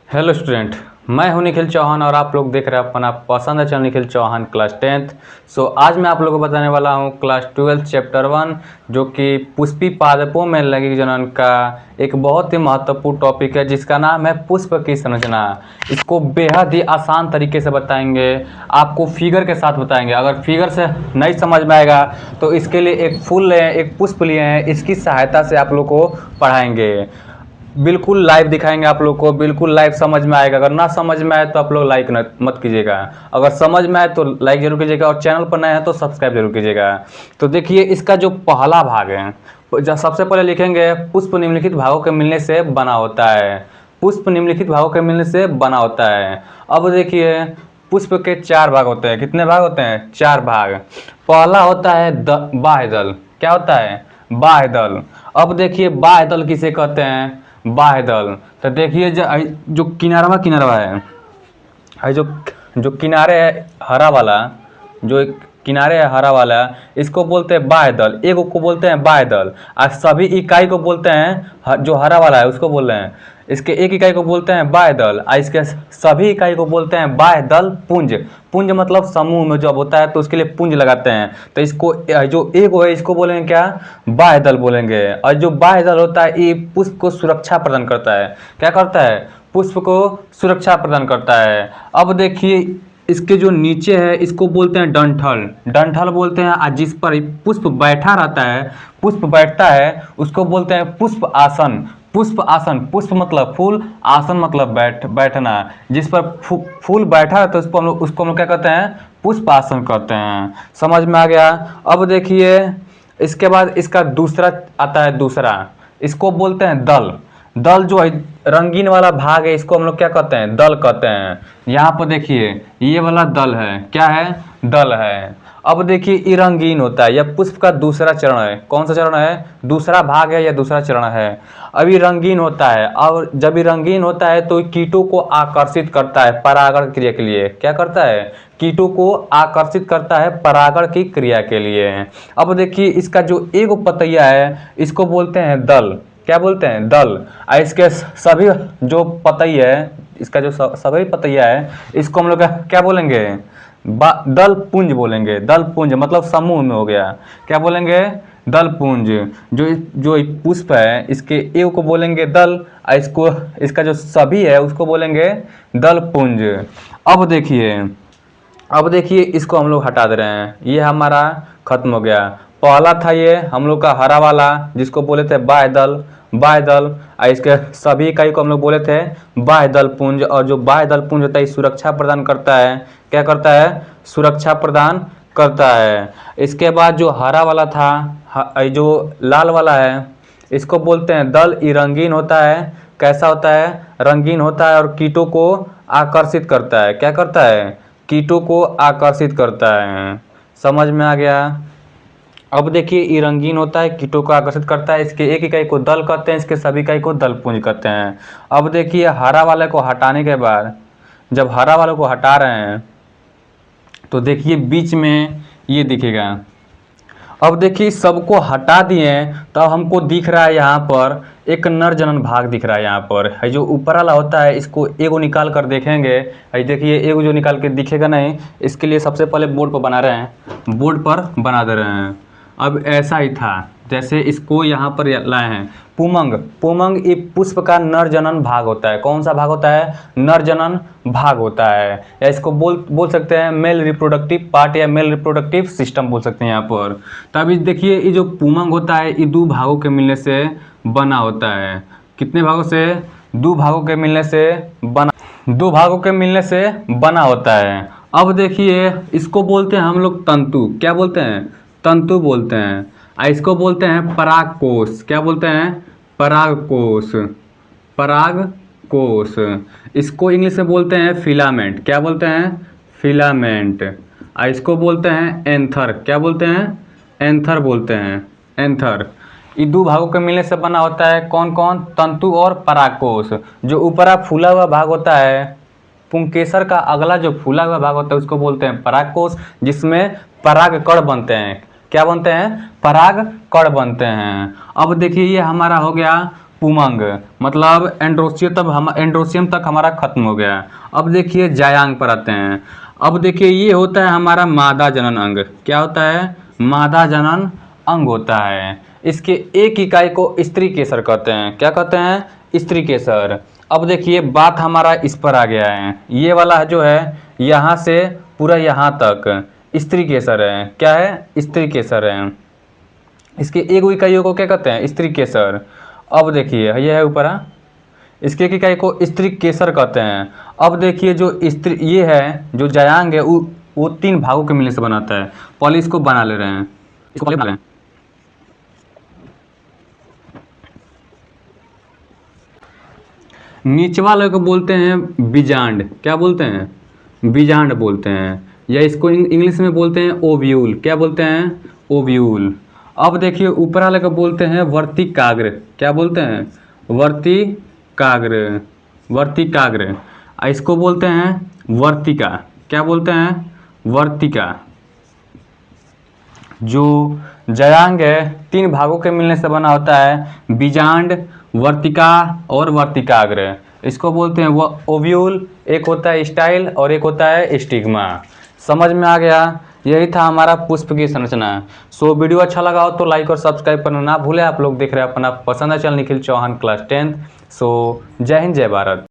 Hello student, मैं हूं निखिल चौहान और आप लोग देख रहे हैं अपना पसंद है channel Nikhil Chauhan class 10th। आज मैं आप लोगों को बताने वाला हूं क्लास 12 चैप्टर 1 जो कि पुष्पी पादपों में लैंगिक जनन का एक बहुत ही महत्वपूर्ण टॉपिक है जिसका नाम है पुष्प की संरचना। इसको बेहद ही आसान तरीके से बताएंगे, आपको फिगर के साथ बताएंगे। अगर फिगर से नहीं समझ में आएगा तो इसके लिए एक फूल लें, एक पुष्प लिए हैं, इसकी सहायता से आप लोग को पढ़ाएंगे। बिल्कुल लाइव दिखाएंगे आप लोग को, बिल्कुल लाइव समझ में आएगा। अगर ना समझ में आए तो आप लोग लाइक मत कीजिएगा, अगर समझ में आए तो लाइक जरूर कीजिएगा और चैनल पर नए हैं तो सब्सक्राइब जरूर कीजिएगा। तो देखिए इसका जो पहला भाग है, सबसे पहले लिखेंगे पुष्प निम्नलिखित भागों के मिलने से बना होता है। पुष्प निम्नलिखित भागों के मिलने से बना होता है। अब देखिए पुष्प के 4 भाग होते हैं। कितने भाग होते हैं? 4 भाग। पहला होता है बाह्य दल। क्या होता है? बाह्य दल। अब देखिए बाह्य दल किसे कहते हैं? बाह्य दल। तो देखिए जो किनारा है, जो किनारे है हरा वाला, जो किनारे है हरा वाला, इसको बोलते हैं बाह्य दल। एक को बोलते हैं बाह्य दल और सभी इकाई को बोलते हैं, जो हरा वाला है उसको बोल रहे हैं, इसके एक इकाई को बोलते हैं बाह्य दल और इसके सभी इकाई को बोलते हैं बाह्य दल पुंज। पुंज मतलब समूह में जब होता है तो उसके लिए पुंज लगाते हैं। तो इसको जो एक है इसको बोलेंगे क्या? बाह्य दल बोलेंगे। और जो बाह्य दल होता है ये पुष्प को सुरक्षा प्रदान करता है। क्या करता है? पुष्प को सुरक्षा प्रदान करता है। अब देखिए इसके जो नीचे है इसको बोलते हैं डंठल। डंठल बोलते हैं और जिस पर पुष्प बैठा रहता है, पुष्प बैठता है, उसको बोलते हैं पुष्प आसन। पुष्प आसन, पुष्प मतलब फूल, आसन मतलब बैठना। जिस पर फूल बैठा है तो उसको हम लोग क्या कहते हैं? पुष्प आसन कहते हैं। समझ में आ गया? अब देखिए इसके बाद इसका दूसरा आता है। दूसरा इसको बोलते हैं दल। दल जो है रंगीन वाला भाग है इसको हम लोग क्या कहते हैं? दल कहते हैं। यहाँ पर देखिए ये वाला दल है। क्या है? दल है। अब देखिए ये रंगीन होता है, यह पुष्प का दूसरा चरण है। कौन सा चरण है? दूसरा भाग है या दूसरा चरण है। अभी रंगीन होता है और जब ये रंगीन होता है तो कीटों को आकर्षित करता है परागण क्रिया के लिए। क्या करता है? कीटों को आकर्षित करता है परागण की क्रिया के लिए। अब देखिए इसका जो एक पतैया है इसको बोलते हैं दल। क्या बोलते हैं? दल। और इसके सभी जो पतई है, इसका जो सभी पतैया है इसको हम लोग क्या बोलेंगे? दल पुंज बोलेंगे। दल पुंज मतलब समूह में हो गया। क्या बोलेंगे? दल पुंज। जो पुष्प है इसके एक को बोलेंगे दल और इसका जो सभी है उसको बोलेंगे दल पुंज। अब देखिए इसको हम लोग हटा दे रहे हैं, ये हमारा खत्म हो गया। पहला था ये हम लोग का हरा वाला जिसको बोले थे बाह्य दल। बाह्य दल और इसके सभी इकाई को हम लोग बोले थे बाह्य दल पुंज। और जो बाह्य दल पुंज होता है सुरक्षा प्रदान करता है। क्या करता है? सुरक्षा प्रदान करता है। इसके बाद जो हरा वाला था, जो लाल वाला है इसको बोलते हैं दल। ये रंगीन होता है। कैसा होता है? रंगीन होता है और कीटों को आकर्षित करता है। क्या करता है? कीटों को आकर्षित करता है। समझ में आ गया? अब देखिए ये रंगीन होता है, कीटों को आकर्षित करता है। इसके एक इकाई को दल कहते हैं, इसके सभी इकाई को दल पुंज कहते हैं। अब देखिए हरा वाले को हटाने के बाद, जब हरा वाले को हटा रहे हैं तो देखिए बीच में ये दिखेगा। अब देखिए सबको हटा दिए तो हमको दिख रहा है यहाँ पर एक नर जनन भाग दिख रहा है। यहाँ पर है जो ऊपर वाला होता है इसको एगो निकाल कर देखेंगे। है देखिए एगो जो निकाल के दिखेगा नहीं, इसके लिए सबसे पहले बोर्ड पर बना रहे हैं, बोर्ड पर बना दे रहे हैं। अब ऐसा ही था जैसे इसको यहाँ पर लाए हैं। पुमंग। पुमंग ये पुष्प का नर जनन भाग होता है। कौन सा भाग होता है? नर जनन भाग होता है, या इसको बोल सकते हैं मेल रिप्रोडक्टिव पार्ट या मेल रिप्रोडक्टिव सिस्टम बोल सकते हैं यहाँ पर। तभी देखिए ये जो पुमंग होता है ये 2 भागों के मिलने से बना होता है। कितने भागों से? 2 भागों के मिलने से बना, 2 भागों के मिलने से बना होता है। अब देखिए इसको बोलते हैं हम लोग तंतु। क्या बोलते हैं? तंतु बोलते हैं। और इसको बोलते हैं परागकोश। क्या बोलते हैं? परागकोश। परागकोश। इसको इंग्लिश में बोलते हैं फिलामेंट। क्या बोलते हैं? फिलामेंट। और इसको बोलते हैं एंथर। क्या बोलते हैं? एंथर बोलते हैं। एंथर। ये 2 भागों के मिलने से बना होता है। कौन कौन? तंतु और परागकोश। जो ऊपर फूला हुआ भाग होता है, पुंकेसर का अगला जो फूला हुआ भाग होता है उसको बोलते हैं परागकोश, जिसमें परागकण बनते हैं। क्या बनते हैं, पराग कण बनते हैं। अब देखिए ये हमारा हो गया पुमंग, मतलब एंड्रोसियम तक हमारा खत्म हो गया। अब देखिए जायांग पर आते हैं। अब देखिए ये होता है हमारा मादा जनन अंग। क्या होता है, मादा जनन अंग होता है। इसके एक इकाई को स्त्री केसर कहते हैं। क्या कहते हैं, स्त्री केसर। अब देखिए बात हमारा इस पर आ गया है, ये वाला जो है यहाँ से पूरा यहाँ तक स्त्री केसर है। क्या है, स्त्री केसर है। इसके एक इकाइयों को क्या कहते हैं, स्त्री केसर। अब देखिए ये है ऊपर, इसके एक इकाई को स्त्री केसर कहते हैं। अब देखिए जो स्त्री ये है जो जायांग है वो 3 भागों के मिलने से बनाता है। पहले इसको बना ले रहे हैं, इसको पहले बना लें। नीचे वाले को बोलते हैं बीजांड। क्या बोलते हैं, बीजांड बोलते हैं, या इसको इंग्लिश में बोलते हैं ओव्यूल। क्या बोलते हैं, ओव्यूल। अब देखिए ऊपर वाले को बोलते हैं वर्तिकाग्र। क्या बोलते हैं, वर्तिकाग्र, वर्तिकाग्र। इसको बोलते हैं वर्तिका। क्या बोलते हैं, वर्तिका। जो जयांग है 3 भागों के मिलने से बना होता है, बीजांड, वर्तिका और वर्तिकाग्र। इसको बोलते हैं वो ओव्यूल। एक होता है स्टाइल और एक होता है स्टिग्मा। समझ में आ गया, यही था हमारा पुष्प की संरचना। सो वीडियो अच्छा लगा हो तो लाइक और सब्सक्राइब करना ना भूलें। आप लोग देख रहे हैं अपना पसंदीदा channel Nikhil Chauhan class 10th। So जय हिंद, जय भारत।